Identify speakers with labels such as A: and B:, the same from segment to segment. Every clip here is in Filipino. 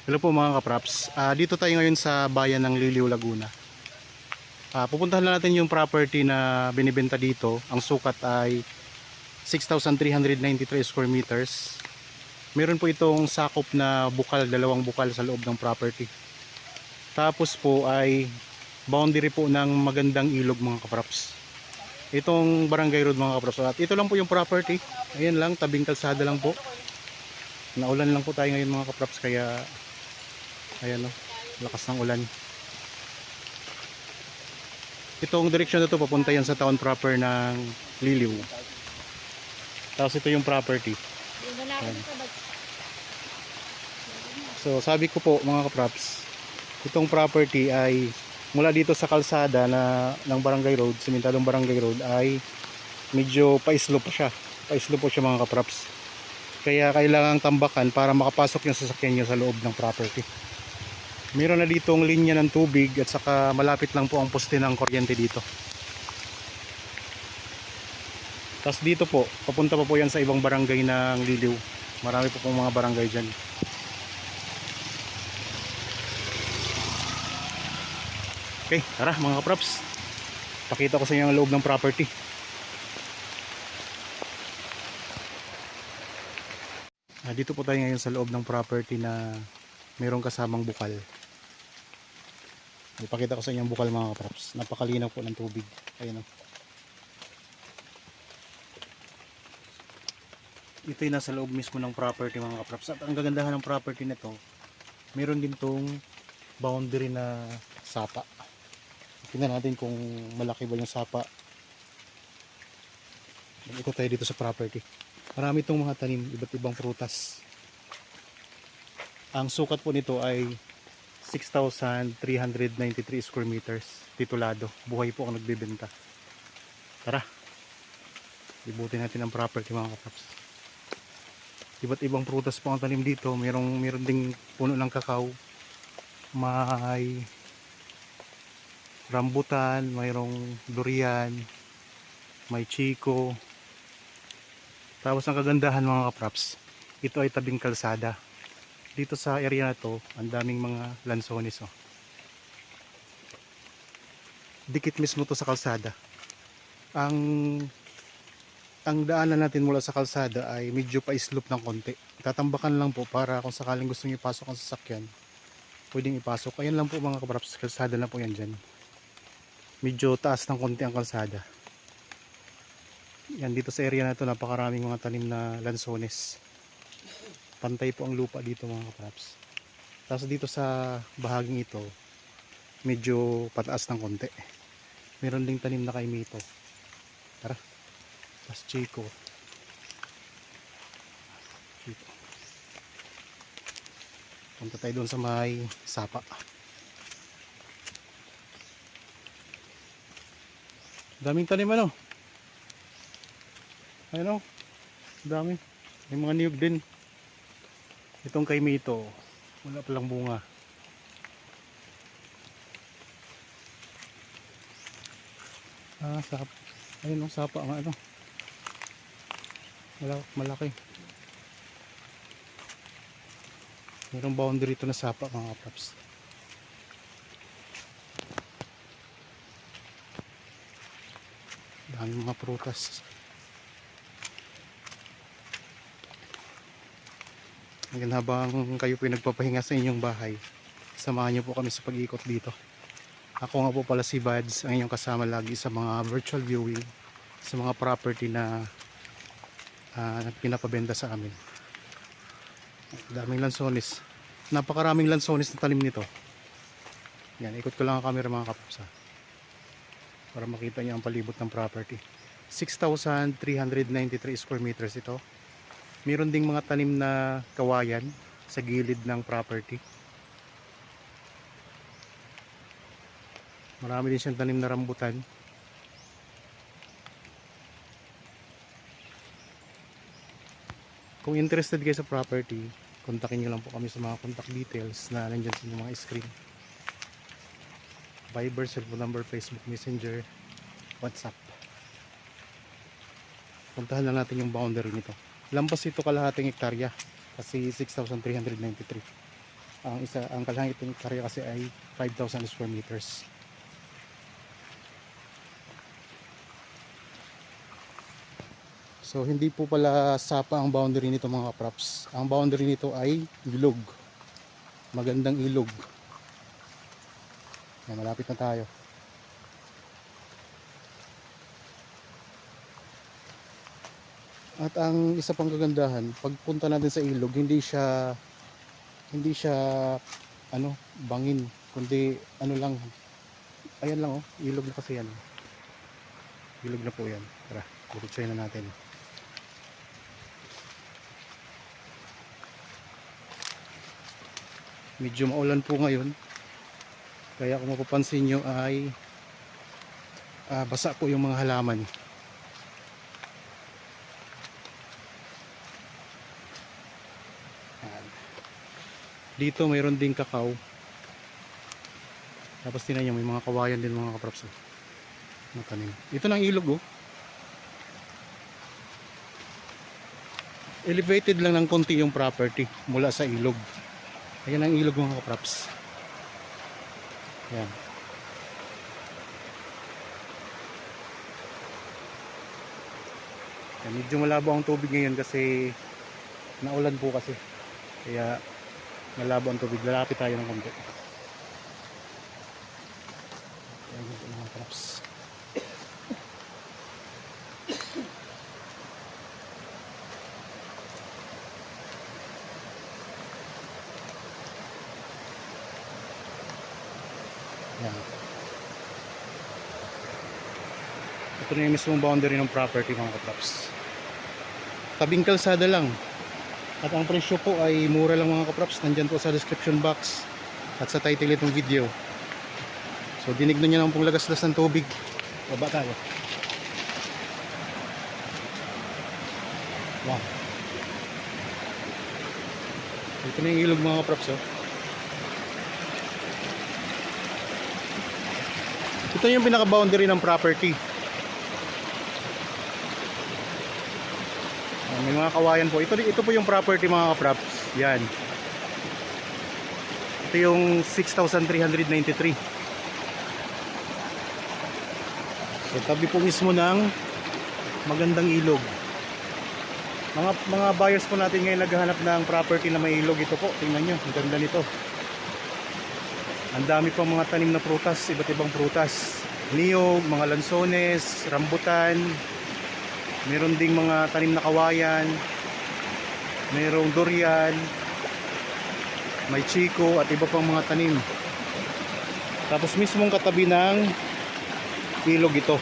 A: Hello po mga kapraps. Dito tayo ngayon sa bayan ng Liliw, Laguna. Pupuntahan na natin yung property na binibenta dito. Ang sukat ay 6,393 square meters. Meron po itong sakop na bukal, dalawang bukal sa loob ng property. Tapos po ay boundary po ng magandang ilog mga kapraps. Itong barangay road mga kapraps. At ito lang po yung property. Ayan lang, tabing kalsada lang po. Naulan lang po tayo ngayon mga kapraps kaya ayan o, lakas ng ulan. Itong direksyon na to papunta yan sa town proper ng Liliw. Tapos ito yung property. Ayan. So sabi ko po mga kapraps, itong property ay mula dito sa kalsada ng Barangay Road, simentadong Barangay Road, ay medyo pa-slope pa siya. Pa-slope po siya mga kapraps. Kaya kailangang tambakan para makapasok yung sasakyan nyo sa loob ng property. Meron na ditong linya ng tubig at saka malapit lang po ang poste ng kuryente dito. Tapos dito po, papunta pa po yan sa ibang barangay ng Liliw. Marami po pong mga barangay dyan. Okay, tara mga kapraps. Pakita ko sa inyo ang loob ng property. Dito po tayo ngayon sa loob ng property na mayroong kasamang bukal. Ipakita ko sa inyo ang bukal mga kapraps. Napakalinaw po ng tubig. Ayan o. Ito yung nasa loob mismo ng property mga kapraps. At ang gagandahan ng property nito, meron din tong boundary na sapa. Tingnan natin kung malaki ba yung sapa. Ikot tayo dito sa property. Marami itong mga tanim, iba't ibang prutas. Ang sukat po nito ay 6,393 square meters. Titulado. Buhay po ang nagbebenta. Tara. Ibutin natin ang property mga kapraps. Iba't ibang prutas po ang tanim dito. Meron ding puno ng kakao. May rambutan, mayroong durian, may chiko. Tapos ang kagandahan mga kapraps, ito ay tabing kalsada. Dito sa area na to, ang daming mga lansones oh. Dikit mismo to sa kalsada. Ang daanan natin mula sa kalsada ay medyo pa-slope ng konti. Tatambakan lang po para kung sakaling gusto niyo ipasok ang sasakyan, pwedeng ipasok. Ayan lang po mga kapraps, kalsada na po yan dyan. Medyo taas ng konti ang kalsada. Yan dito sa area na to, napakaraming mga tanim na lansones. Pantay po ang lupa dito mga kapraps. Tapos dito sa bahaging ito, medyo pataas ng konti. Meron ding tanim na kaimito. Tara. Tapos chiko. Punta tayo doon sa may sapa. Daming tanim ano. Ayun o. Dami. May mga niyog din. Itong kaimito, wala palang bunga. Sapa. Ayun o, sapa nga ano. Malaki. Mayroong boundary ito na sapa mga kapraps. Daming mga prutas. Hanggang habang kayo po nagpapahinga sa inyong bahay, samahan niyo po kami sa pag-ikot dito. Ako nga po pala si Bads, ang inyong kasama lagi sa mga virtual viewing sa mga property na pinapabenta sa amin. Daming lansones. Napakaraming lansones na talim nito. Yan, ikot ko lang ang camera mga kapaps para makita niyo ang palibot ng property. 6,393 square meters ito. Meron ding mga tanim na kawayan sa gilid ng property. Marami din siyang tanim na rambutan. Kung interested kayo sa property, kontakin nyo lang po kami sa mga contact details na nandyan sa mga screen. Viber, cellphone number, Facebook Messenger, WhatsApp. Puntahan lang natin yung boundary nito. Lampas ito kalahating hektarya kasi 6,393. Ang kalahang itong area kasi ay 5,000 square meters. So hindi po pala sapa ang boundary nito mga kaprops. Ang boundary nito ay ilog. Magandang ilog. Yan, malapit na tayo. At ang isa pang kagandahan, pagpunta natin sa ilog, hindi siya ano, bangin, kundi ano lang. Ayan lang oh, ilog na kasi yan. Ilog na po yan. Tara, diretsuhin na natin. Medyo maulan po ngayon. Kaya kung mapapansin nyo ay basa po yung mga halaman. Dito mayroon ding kakao. Tapos tingnan nyo, may mga kawayan din mga kaprops. Matanim. Ito ng ilog oh. Elevated lang ng konti yung property mula sa ilog. Ayan ang ilog mga kaprops. Ayan. Ayan, medyo malabo ang tubig ngayon kasi naulan po kasi. Kaya malabo ang tubig. Lalapit tayo ng konti. Ayan mga kaprops. Yan. Ito na yung mismong boundary ng property mga kaprops. Tabing kalsada lang. At ang presyo po ay mura lang mga kaprops. Nandyan po sa description box at sa title itong video. So dinignan nyo lang pong lagaslas ng tubig. Baba tayo. Wow. Ito na yung ilog mga kaprops oh. Ito yung pinaka-boundary ng property. May mga kawayan po. Ito po yung property mga kaprops. Yan. Ito yung 6,393. So tabi po mismo ng magandang ilog. Mga buyers po natin ngayon naghahanap ng property na may ilog. Ito po, tingnan nyo. Ang ganda nito. Ang dami pang mga tanim na prutas, iba't ibang prutas. Niyog, mga lansones, rambutan. Meron ding mga tanim na kawayan. Merong durian. May chiko at iba pang mga tanim. Tapos mismong katabi ng ilog ito.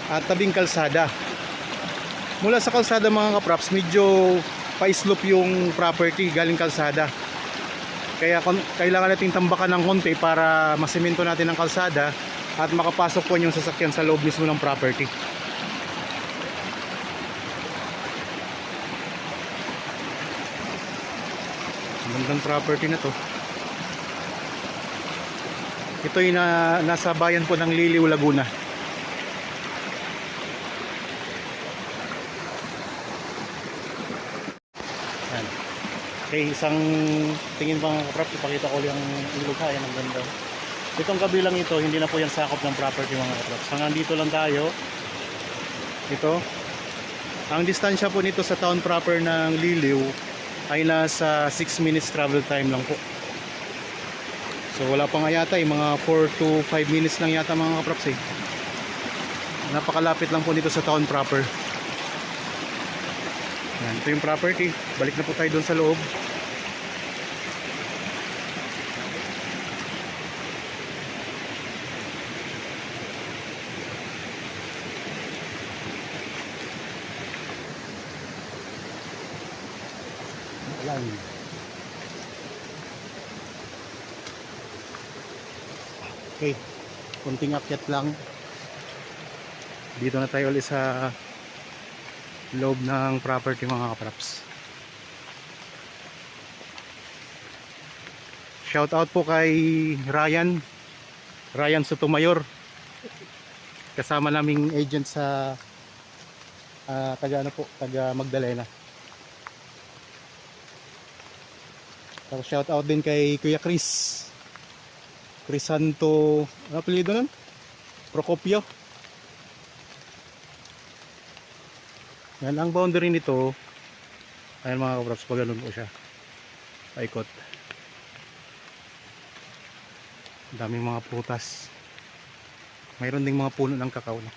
A: At tabing kalsada. Mula sa kalsada mga kaprops, medyo pa-slope yung property galing kalsada. Kaya kailangan natin tambakan ng konti para masemento natin ang kalsada at makapasok po yung sasakyan sa loob mismo ng property. Magandang property na to. Ito yung nasa bayan po ng Liliw, Laguna. Yan. Okay, isang tingin pang kaprops, ipakita ko yung ilog ha, yan ang ganda. Itong kabilang ito, hindi na po yan sakop ng property mga kaprops. Hanggang dito lang tayo. Ito. Ang distansya po nito sa town proper ng Liliw ay nasa 6 minutes travel time lang po. So wala pa nga yata mga 4 to 5 minutes lang yata mga kaprops eh. Napakalapit lang po nito sa town proper. Yan, ito yung property. Balik na po tayo doon sa loob. Ayan. Okay, kunting akyat lang. Dito na tayo ulit sa loob ng property mga kaprops. Shout out po kay Ryan Sotomayor, kasama naming agent sa taga Magdalena. Tapos shout out din kay Kuya Chris. Crisanto, ano apelyido nun? Procopio. Yan ang boundary nito. Ayan mga kaprops, pag ganun po siya. Paikot. Daming mga prutas. Mayroon ding mga puno ng kakao na.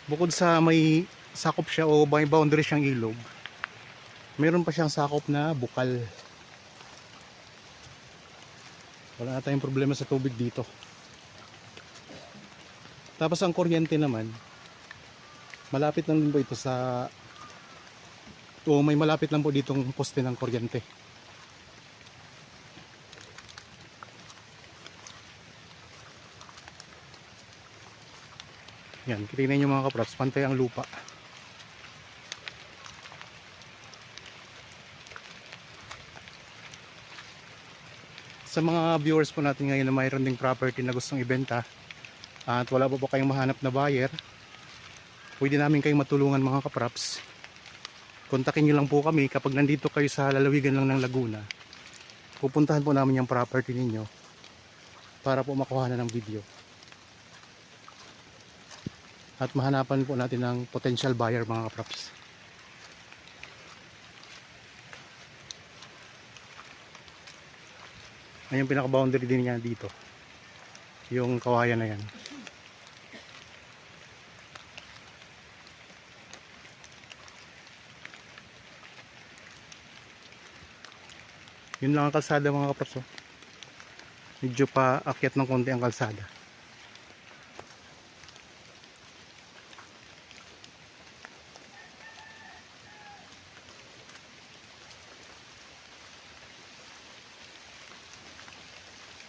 A: Bukod sa may sakop siya o may boundary siyang ilog, meron pa siyang sakop na bukal. Wala na tayong problema sa tubig dito. Tapos ang kuryente naman, malapit lang din po ito sa, o may malapit lang po ditong poste ng kuryente. Yan, tingnan nyo mga kaprops, pantay ang lupa. Sa mga viewers po natin ngayon na mayroon ding property na gustong ibenta at wala po kayong mahanap na buyer, pwede namin kayong matulungan mga kaprops. Kontakin nyo lang po kami kapag nandito kayo sa lalawigan lang ng Laguna. Pupuntahan po namin yung property ninyo para po makuha na ng video. At mahanapan po natin ng potential buyer mga kaprops. Ayun yung pinaka boundary din niya dito, yung kawayan na yan. Yun lang ang kalsada mga kaprops. Medyo pa akyat ng konti ang kalsada.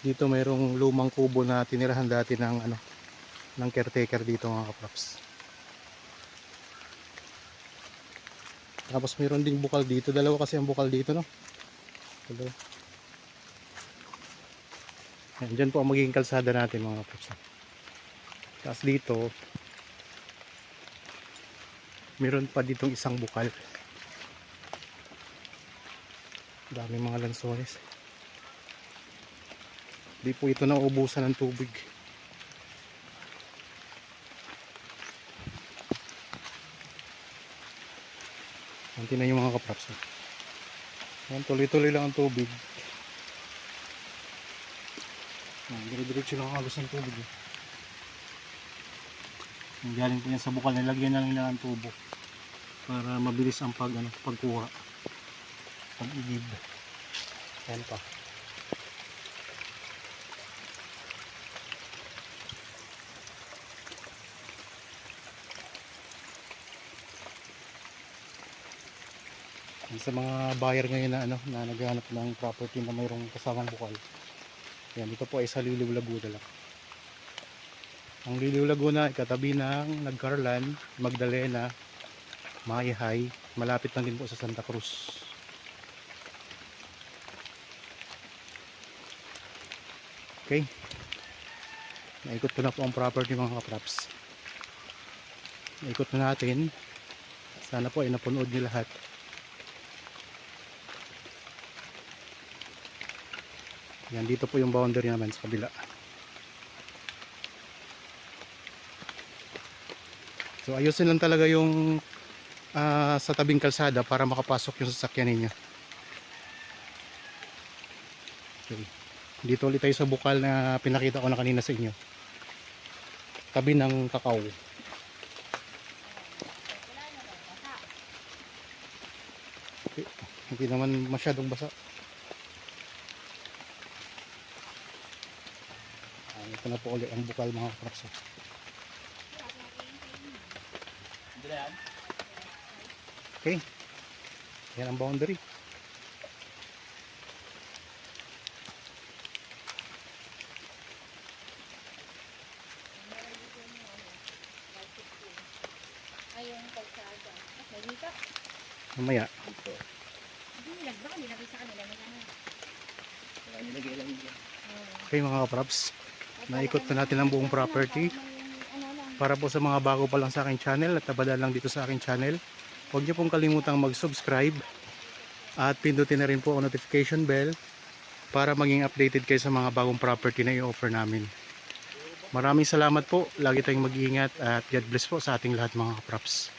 A: Dito mayroong lumang kubo na tinirahan dati ng ng caretaker dito mga kaprops. Tapos mayroon ding bukal dito, dalawa kasi ang bukal dito, no? Dalawa. Yan, dyan po ang magiging kalsada natin mga kaprops. Tapos dito mayroon pa ditong isang bukal. Daming mga lansones. Di po ito nauubusan ng tubig. Yan, tingnan yung mga kaprops. Yan, tuloy-tuloy lang ang tubig. Dire-diretso lang halos ng tubig. Ang galing po yan sa bukal, nilagyan na lang nila ang tubo para mabilis ang pagkuha, pag-igib. Yan pa. Sa mga buyer ngayon na naghahanap ng property na mayroong kasamang bukal. Yan, ito po ay sa Liliw Laguna lang. Ang Liliw Laguna ay katabi ng Nagcarlan, Magdalena, Mayahay, malapit lang din po sa Santa Cruz. Okay, naikot ko na po ang property mga kaprops. Naikot na natin. Sana po ay napunood niyo lahat. Yan, dito po yung boundary naman sa kabila. So ayusin lang talaga yung sa tabing kalsada para makapasok yung sasakyan ninyo. Okay. Dito ulit tayo sa bukal na pinakita ko na kanina sa inyo. Tabi ng kakao. Okay. Hindi naman masyadong basa. Ito na po ulit ang bukal mga kaprops. Okay, yan ang boundary. Mamaya. Okay mga kaprops, naikot na natin ang buong property. Para po sa mga bago pa lang sa aking channel at nabada lang dito sa aking channel, huwag niyo pong kalimutang mag-subscribe at pindutin na rin po ang notification bell para maging updated kayo sa mga bagong property na i-offer namin. Maraming salamat po. Lagi tayong mag-iingat at God bless po sa ating lahat mga kapraps.